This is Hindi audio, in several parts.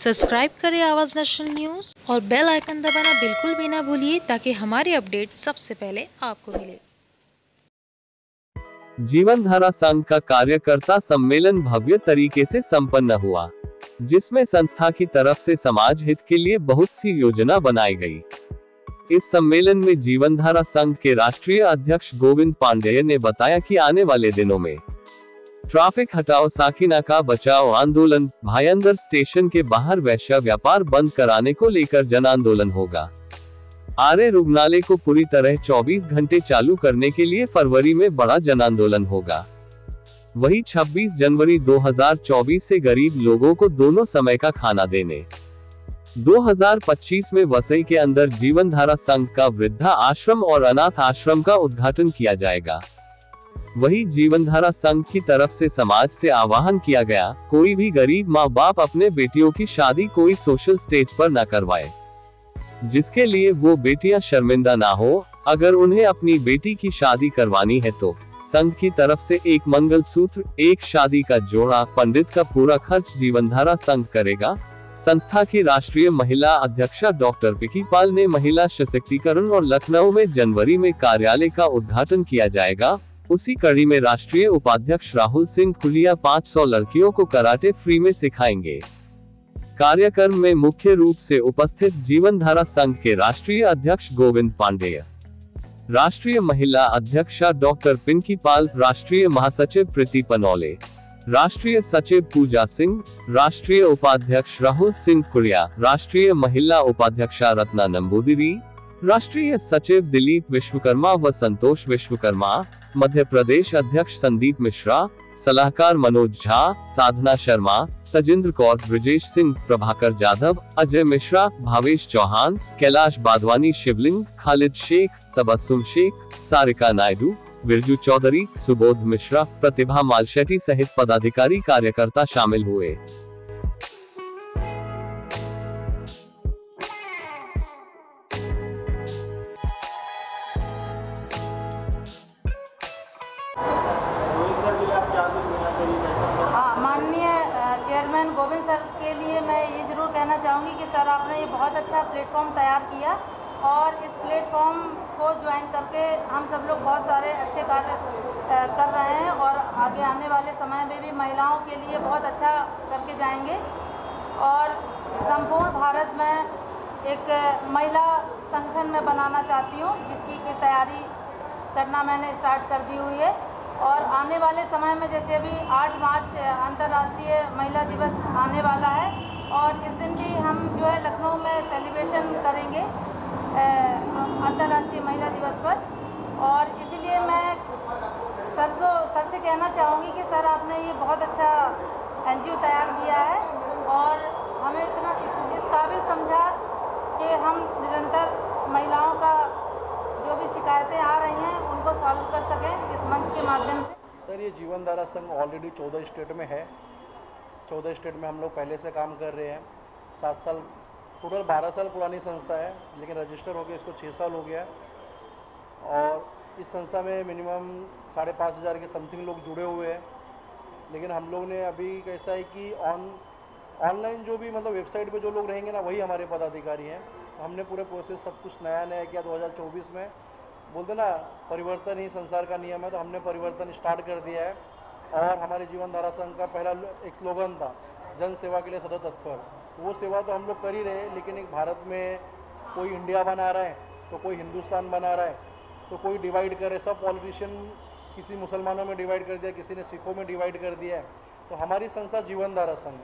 सब्सक्राइब करें आवाज़ नेशनल न्यूज़ और बेल आइकन दबाना बिल्कुल भी ना भूलिए ताकि हमारी अपडेट सबसे पहले आपको मिले। जीवन धारा संघ का कार्यकर्ता सम्मेलन भव्य तरीके से संपन्न हुआ, जिसमें संस्था की तरफ से समाज हित के लिए बहुत सी योजना बनाई गई। इस सम्मेलन में जीवन धारा संघ के राष्ट्रीय अध्यक्ष गोविंद पांडेय ने बताया कि आने वाले दिनों में ट्रैफिक हटाओ साकिना का बचाओ आंदोलन, भायंदर स्टेशन के बाहर वैश्य व्यापार बंद कराने को लेकर जन आंदोलन होगा। आर्य रुग्णालय को पूरी तरह 24 घंटे चालू करने के लिए फरवरी में बड़ा जन आंदोलन होगा। वहीं 26 जनवरी 2024 से गरीब लोगों को दोनों समय का खाना देने 2025 में वसई के अंदर जीवन धारा संघ का वृद्धा आश्रम और अनाथ आश्रम का उद्घाटन किया जाएगा। वहीं जीवन धारा संघ की तरफ से समाज से आह्वान किया गया, कोई भी गरीब माँ बाप अपने बेटियों की शादी कोई सोशल स्टेज पर न करवाए, जिसके लिए वो बेटियां शर्मिंदा ना हो। अगर उन्हें अपनी बेटी की शादी करवानी है तो संघ की तरफ से एक मंगलसूत्र, एक शादी का जोड़ा, पंडित का पूरा खर्च जीवनधारा संघ करेगा। संस्था की राष्ट्रीय महिला अध्यक्षा डॉक्टर पिकी पाल ने महिला सशक्तिकरण और लखनऊ में जनवरी में कार्यालय का उद्घाटन किया जाएगा। उसी कड़ी में राष्ट्रीय उपाध्यक्ष राहुल सिंह खुलिया 500 लड़कियों को कराटे फ्री में सिखाएंगे। कार्यक्रम में मुख्य रूप से उपस्थित जीवन धारा संघ के राष्ट्रीय अध्यक्ष गोविंद पांडेय, राष्ट्रीय महिला अध्यक्षा डॉक्टर पिंकी पाल, राष्ट्रीय महासचिव प्रीति पनौले, राष्ट्रीय सचिव पूजा सिंह, राष्ट्रीय उपाध्यक्ष राहुल सिंह खुलिया, राष्ट्रीय महिला उपाध्यक्षा रत्ना नंबूदिरी, राष्ट्रीय सचिव दिलीप विश्वकर्मा व संतोष विश्वकर्मा, मध्य प्रदेश अध्यक्ष संदीप मिश्रा, सलाहकार मनोज झा, साधना शर्मा, तजिंद्र कौर, ब्रजेश सिंह, प्रभाकर जाधव, अजय मिश्रा, भावेश चौहान, कैलाश बादवानी, शिवलिंग, खालिद शेख, तबस्सुम शेख, सारिका नायडू, बिरजू चौधरी, सुबोध मिश्रा, प्रतिभा मालशेट्टी सहित पदाधिकारी कार्यकर्ता शामिल हुए। माननीय चेयरमैन गोविंद सर के लिए मैं ये ज़रूर कहना चाहूँगी कि सर आपने ये बहुत अच्छा प्लेटफॉर्म तैयार किया और इस प्लेटफॉर्म को ज्वाइन करके हम सब लोग बहुत सारे अच्छे कार्य कर रहे हैं और आगे आने वाले समय में भी महिलाओं के लिए बहुत अच्छा करके जाएंगे। और संपूर्ण भारत में एक महिला संगठन में बनाना चाहती हूँ, जिसकी की तैयारी करना मैंने स्टार्ट कर दी हुई है। और आने वाले समय में जैसे अभी 8 मार्च अंतर्राष्ट्रीय महिला दिवस आने वाला है और इस दिन भी हम जो है लखनऊ में सेलिब्रेशन करेंगे अंतर्राष्ट्रीय महिला दिवस पर। और इसीलिए मैं सर से कहना चाहूँगी कि सर आपने ये बहुत अच्छा NGO तैयार किया है और हमें इतना इस काबिल समझा कि हम निरंतर महिलाओं का जो भी शिकायतें आ रही हैं उनको सॉल्व कर सकें इस मंच के माध्यम से। सर ये जीवन धारा संघ ऑलरेडी 14 स्टेट में है। 14 स्टेट में हम लोग पहले से काम कर रहे हैं। 7 साल, टोटल 12 साल पुरानी संस्था है, लेकिन रजिस्टर हो गया इसको 6 साल हो गया। और इस संस्था में मिनिमम 5,500 के समथिंग लोग जुड़े हुए हैं। लेकिन हम लोग ने अभी कैसा है कि ऑनलाइन जो भी मतलब वेबसाइट पे जो लोग रहेंगे ना, वही हमारे पदाधिकारी हैं। हमने पूरे प्रोसेस सब कुछ नया किया 2024 में। बोलते ना परिवर्तन ही संसार का नियम है, तो हमने परिवर्तन स्टार्ट कर दिया है। और हमारे जीवन धारा संघ का पहला एक स्लोगन था, जन सेवा के लिए सदा तत्पर। वो सेवा तो हम लोग कर ही रहे हैं, लेकिन एक भारत में कोई इंडिया बना रहा है तो कोई हिंदुस्तान बना रहा है, तो कोई डिवाइड करे। सब पॉलिटिशियन किसी मुसलमानों में डिवाइड कर दिया, किसी ने सिखों में डिवाइड कर दिया है। तो हमारी संस्था जीवन धारा संघ,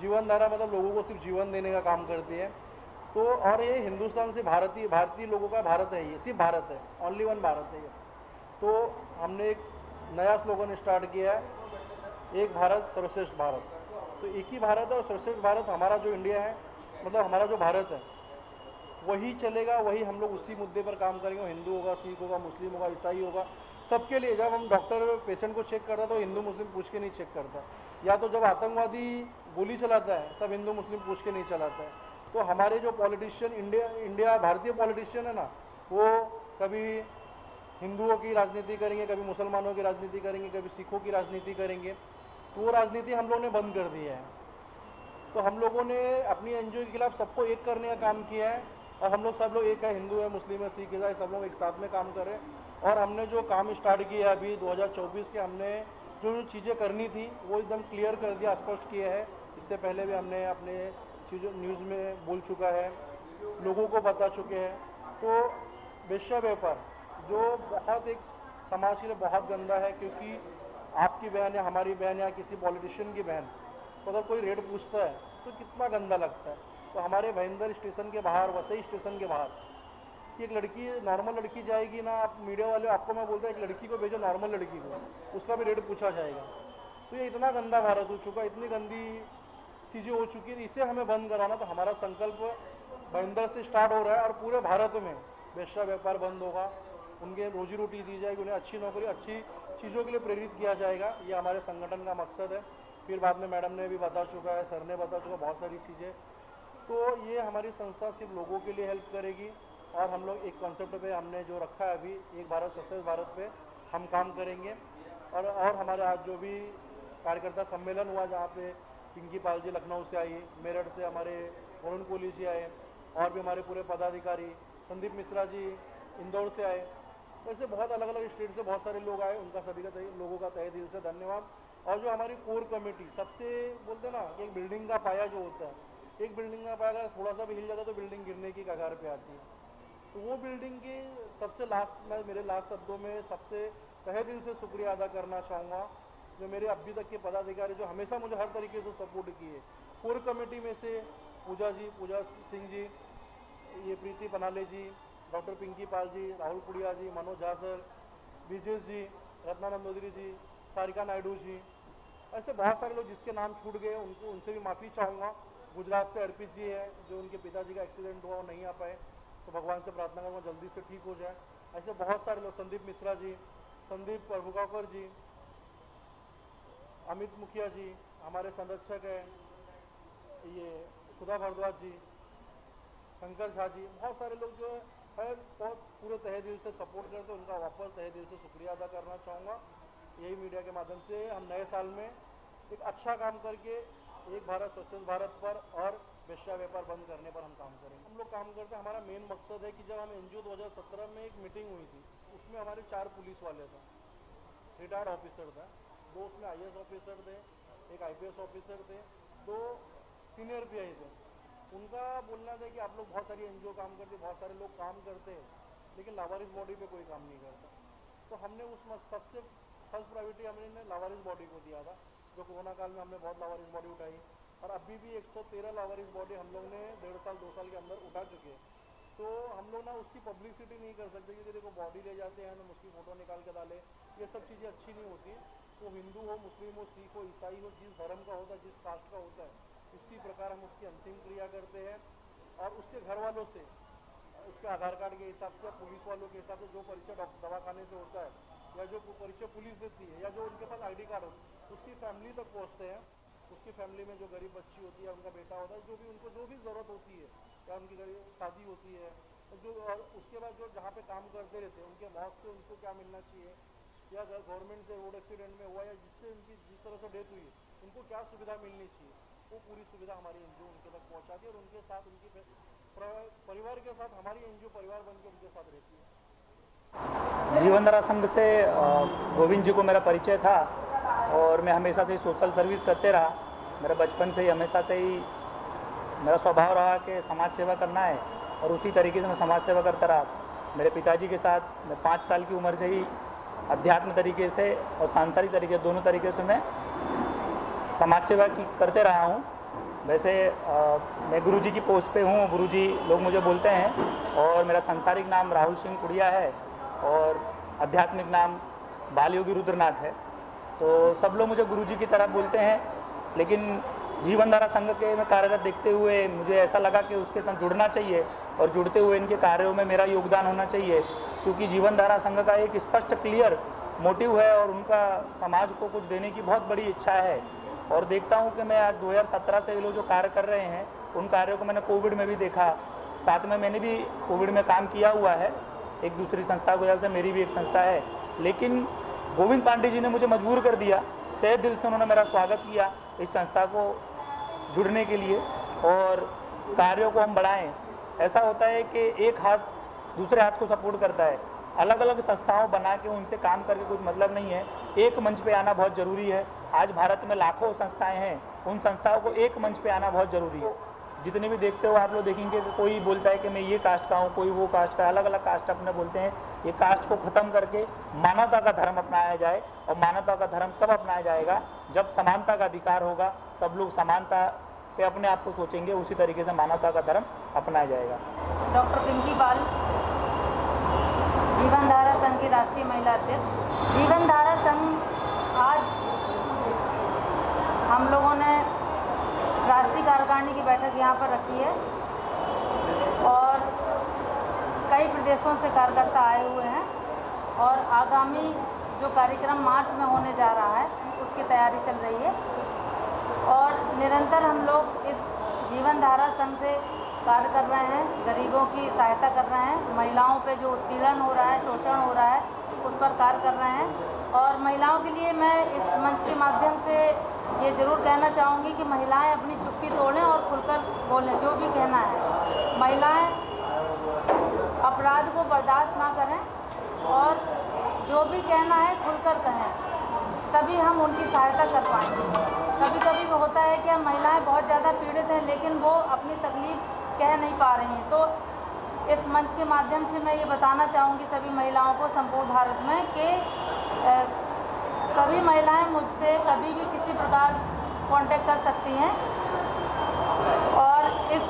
जीवन धारा मतलब लोगों को सिर्फ जीवन देने का काम करती है। तो और ये हिंदुस्तान से भारतीय लोगों का भारत है, ये सिर्फ भारत है, ओनली वन भारत है ये। तो हमने एक नया स्लोगन स्टार्ट किया है, एक भारत सर्वश्रेष्ठ भारत। तो एक ही भारत और सर्वश्रेष्ठ भारत, हमारा जो इंडिया है मतलब हमारा जो भारत है वही चलेगा, वही हम लोग उसी मुद्दे पर काम करेंगे। हिंदू होगा, सिख होगा, मुस्लिम होगा, ईसाई होगा, सबके लिए। जब हम डॉक्टर पेशेंट को चेक करता तो हिंदू मुस्लिम पूछ के नहीं चेक करता, या तो जब आतंकवादी गोली चलाता है तब हिंदू मुस्लिम पूछ के नहीं चलाता है। तो हमारे जो पॉलिटिशियन इंडिया भारतीय पॉलिटिशियन है ना, वो कभी हिंदुओं की राजनीति करेंगे, कभी मुसलमानों की राजनीति करेंगे, कभी सिखों की राजनीति करेंगे। तो वो राजनीति हम लोगों ने बंद कर दी है। तो हम लोगों ने अपनी एनजीओ के खिलाफ सबको एक करने का काम किया है और हम लोग सब लोग एक है, हिंदू है, मुस्लिम है, सिख ईसाई, सब लोग एक साथ में काम कर रहे हैं। और हमने जो काम स्टार्ट किया अभी 2024 के, हमने जो जो चीज़ें करनी थी वो एकदम क्लियर कर दिया, स्पष्ट किया है। इससे पहले भी हमने अपने चीज़ों न्यूज़ में बोल चुका है, लोगों को बता चुके हैं। तो वेश्या व्यापार जो बहुत एक समाज के लिए बहुत गंदा है, क्योंकि आपकी बहन या हमारी बहन या किसी पॉलिटिशियन की बहन तो अगर कोई रेट पूछता है तो कितना गंदा लगता है। तो हमारे भाईंदर स्टेशन के बाहर, वसई स्टेशन के बाहर एक लड़की, नॉर्मल लड़की जाएगी ना, आप मीडिया वाले आपको मैं बोलता है एक लड़की को भेजो, नॉर्मल लड़की को, उसका भी रेट पूछा जाएगा। तो ये इतना गंदा भारत हो चुका, इतनी गंदी चीज़ें हो चुकी है, इसे हमें बंद कराना। तो हमारा संकल्प भाईंदर से स्टार्ट हो रहा है और पूरे भारत में वेश्या व्यापार बंद होगा, उनके रोजी रोटी दी जाएगी, उन्हें अच्छी नौकरी, अच्छी चीज़ों के लिए प्रेरित किया जाएगा। ये हमारे संगठन का मकसद है। फिर बाद में मैडम ने भी बता चुका है, सर ने बता चुका बहुत सारी चीज़ें। तो ये हमारी संस्था सिर्फ लोगों के लिए हेल्प करेगी और हम लोग एक कॉन्सेप्ट पे हमने जो रखा है अभी, एक भारत श्रेष्ठ भारत पे हम काम करेंगे। और हमारे आज जो भी कार्यकर्ता सम्मेलन हुआ, जहाँ पे पिंकी पाल जी लखनऊ से आई, मेरठ से हमारे वरुण कोहली जी आए, और भी हमारे पूरे पदाधिकारी, संदीप मिश्रा जी इंदौर से आए, ऐसे बहुत अलग अलग स्टेट से बहुत सारे लोग आए। उनका सभी का लोगों का तहे दिल से धन्यवाद। और जो हमारी कोर कमेटी, सबसे बोलते ना कि एक बिल्डिंग का पाया जो होता है, एक बिल्डिंग का पाया अगर थोड़ा सा भी हिल जाता है तो बिल्डिंग गिरने की कगार पे आती है। तो वो बिल्डिंग की सबसे लास्ट, मैं मेरे लास्ट शब्दों में सबसे तहे दिल से शुक्रिया अदा करना चाहूँगा जो मेरे अभी तक के पदाधिकारी जो हमेशा मुझे हर तरीके से सपोर्ट किए। कोर कमेटी में से पूजा सिंह जी, ये प्रीति पनाले जी, डॉक्टर पिंकी पाल जी, राहुल पुड़िया जी, मनोज झा सर, विजेश जी, रत्ना नंदोदरी जी, सारिका नायडू जी, ऐसे बहुत सारे लोग जिसके नाम छूट गए उनसे भी माफ़ी चाहूँगा। गुजरात से अर्पित जी है, जो उनके पिताजी का एक्सीडेंट हुआ, वो नहीं आ पाए, तो भगवान से प्रार्थना करूँगा जल्दी से ठीक हो जाए। ऐसे बहुत सारे लोग, संदीप मिश्रा जी, संदीप प्रभुगाकर जी, अमित मुखिया जी, हमारे संरक्षक है ये सुधा भारद्वाज जी, शंकर झा जी, बहुत सारे लोग जो है बहुत पूरे तहे दिल से सपोर्ट करते हैं, उनका वापस तहे दिल से शुक्रिया अदा करना चाहूँगा। यही मीडिया के माध्यम से हम नए साल में एक अच्छा काम करके एक भारत श्रेष्ठ भारत पर और वेश्या व्यापार बंद करने पर हम काम करेंगे। हम लोग काम करते हैं, हमारा मेन मकसद है कि जब हम एनजीओ 2017 में एक मीटिंग हुई थी, उसमें हमारे 4 पुलिस वाले थे, रिटायर्ड ऑफिसर था, 2 उसमें IAS ऑफिसर थे, एक IPS ऑफिसर थे, 2 सीनियर PI थे। उनका बोलना था कि आप लोग बहुत सारी एनजीओ काम करते, बहुत सारे लोग काम करते हैं, लेकिन लावारिस बॉडी पे कोई काम नहीं करता। तो हमने उस सबसे फर्स्ट प्रायोरिटी हमने लावारिस बॉडी को दिया था, जो कोरोना काल में हमने बहुत लावारिस बॉडी उठाई, और अभी भी 113 लावारिस बॉडी हम लोग ने 1.5 साल 2 साल के अंदर उठा चुके हैं। तो हम लोग ना उसकी पब्लिसिटी नहीं कर सकते, क्योंकि देखो बॉडी ले जाते हैं, हम उसकी फ़ोटो निकाल के डालें, ये सब चीज़ें अच्छी नहीं होती। वो हिंदू हो, मुस्लिम हो, सिख हो, ईसाई हो, जिस धर्म का होता है, जिस कास्ट का होता है, इसी प्रकार हम उसकी अंतिम क्रिया करते हैं। और उसके घर वालों से, उसके आधार कार्ड के हिसाब से, पुलिस वालों के हिसाब से जो परिचय दवाखाने से होता है, या जो परिचय पुलिस देती है, या जो उनके पास ID कार्ड हो, उसकी फैमिली तक पहुँचते हैं। उसकी फैमिली में जो गरीब बच्ची होती है, उनका बेटा होता है, जो भी उनको जो भी ज़रूरत होती है, या उनकी शादी होती है, जो, और उसके बाद जो जहाँ पे काम करते रहते हैं, उनके बॉस से उनको क्या मिलना चाहिए, या गवर्नमेंट से रोड एक्सीडेंट में हुआ या जिससे उनकी जिस तरह से डेथ हुई, उनको क्या सुविधा मिलनी चाहिए, वो पूरी सुविधा हमारी एनजीओ उनके तक पहुँचाती है। और उनके साथ, उनकी परिवार के साथ हमारी एनजीओ परिवार बन के उनके साथ रहती है। जीवनधारा संघ से गोविंद जी को मेरा परिचय था, और मैं हमेशा से ही सोशल सर्विस करते रहा। मेरा बचपन से ही, हमेशा से ही मेरा स्वभाव रहा कि समाज सेवा करना है, और उसी तरीके से मैं समाज सेवा करता रहा। मेरे पिताजी के साथ मैं 5 साल की उम्र से ही अध्यात्म तरीके से और सांसारिक तरीके, दोनों तरीके से मैं समाज सेवा करते रहा हूँ। वैसे मैं गुरुजी की पोस्ट पे हूँ, गुरुजी लोग मुझे बोलते हैं, और मेरा सांसारिक नाम राहुल सिंह पुड़िया है और आध्यात्मिक नाम बालयोगी रुद्रनाथ है। तो सब लोग मुझे गुरुजी की तरह बोलते हैं, लेकिन जीवनधारा संघ के में कार्यरत देखते हुए मुझे ऐसा लगा कि उसके साथ जुड़ना चाहिए, और जुड़ते हुए इनके कार्यों में मेरा योगदान होना चाहिए, क्योंकि जीवनधारा संघ का एक स्पष्ट क्लियर मोटिव है, और उनका समाज को कुछ देने की बहुत बड़ी इच्छा है। और देखता हूँ कि मैं आज 2017 से ये लोग जो कार्य कर रहे हैं, उन कार्यों को मैंने कोविड में भी देखा, साथ में मैंने भी कोविड में काम किया हुआ है एक दूसरी संस्था की वजह से, मेरी भी एक संस्था है। लेकिन गोविंद पांडे जी ने मुझे मजबूर कर दिया, तहे दिल से उन्होंने मेरा स्वागत किया, इस संस्था को जुड़ने के लिए और कार्यों को हम बढ़ाएं। ऐसा होता है कि एक हाथ दूसरे हाथ को सपोर्ट करता है। अलग अलग संस्थाओं बना के उनसे काम करके कुछ मतलब नहीं है, एक मंच पे आना बहुत ज़रूरी है। आज भारत में लाखों संस्थाएं हैं, उन संस्थाओं को एक मंच पे आना बहुत ज़रूरी है। जितने भी देखते हो आप लोग देखेंगे कि कोई बोलता है कि मैं ये कास्ट का हूँ, कोई वो कास्ट का, अलग अलग कास्ट अपने बोलते हैं। ये कास्ट को ख़त्म करके मानवता का धर्म अपनाया जाए। और मानवता का धर्म कब अपनाया जाएगा? जब समानता का अधिकार होगा, सब लोग समानता पे अपने आप को सोचेंगे, उसी तरीके से मानवता का धर्म अपनाया जाएगा। डॉक्टर पिंकी पाल, जीवन धारा संघ की राष्ट्रीय महिला अध्यक्ष। जीवन धारा संघ आज हम लोगों ने राष्ट्रीय कार्यकारिणी की बैठक यहाँ पर रखी है और कई प्रदेशों से कार्यकर्ता आए हुए हैं और आगामी जो कार्यक्रम मार्च में होने जा रहा है उसकी तैयारी चल रही है। और निरंतर हम लोग इस जीवन धारा संघ से कार्य कर रहे हैं, गरीबों की सहायता कर रहे हैं, महिलाओं पे जो उत्पीड़न हो रहा है, शोषण हो रहा है, उस पर कार्य कर रहे हैं। और महिलाओं के लिए मैं इस मंच के माध्यम से ये ज़रूर कहना चाहूँगी कि महिलाएं अपनी चुप्पी तोड़ें और खुलकर बोलें, जो भी कहना है। महिलाएं अपराध को बर्दाश्त ना करें और जो भी कहना है खुलकर कहें, तभी हम उनकी सहायता कर पाएंगे। कभी कभी होता है कि हम महिलाएं बहुत ज़्यादा पीड़ित हैं लेकिन वो अपनी तकलीफ़ कह नहीं पा रही हैं। तो इस मंच के माध्यम से मैं ये बताना चाहूँगी सभी महिलाओं को संपूर्ण भारत में कि सभी महिलाएं मुझसे कभी भी किसी प्रकार कांटेक्ट कर सकती हैं। और इस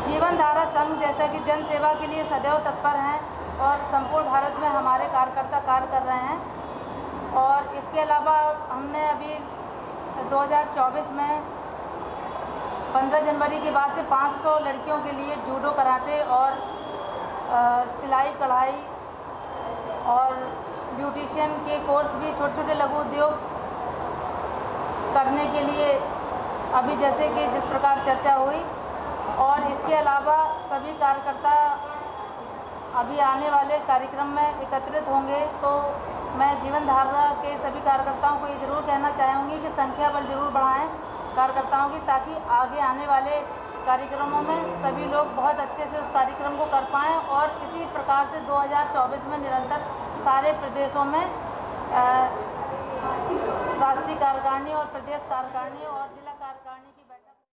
जीवन धारा संघ जैसा कि जन सेवा के लिए सदैव तत्पर हैं और संपूर्ण भारत में हमारे कार्यकर्ता कार्य कर रहे हैं। और इसके अलावा हमने अभी 2024 में 15 जनवरी के बाद से 500 लड़कियों के लिए जूडो, कराटे और सिलाई कढ़ाई और ब्यूटिशियन के कोर्स भी, छोटे छोटे लघु उद्योग करने के लिए अभी जैसे कि जिस प्रकार चर्चा हुई। और इसके अलावा सभी कार्यकर्ता अभी आने वाले कार्यक्रम में एकत्रित होंगे। तो मैं जीवन धारा के सभी कार्यकर्ताओं को ये ज़रूर कहना चाहूँगी कि संख्या बल ज़रूर बढ़ाएं कार्यकर्ताओं की, ताकि आगे आने वाले कार्यक्रमों में सभी लोग बहुत अच्छे से उस कार्यक्रम को कर पाएँ। और इसी प्रकार से 2024 में निरंतर सारे प्रदेशों में राष्ट्रीय कार्यकारिणी और प्रदेश कार्यकारिणी और जिला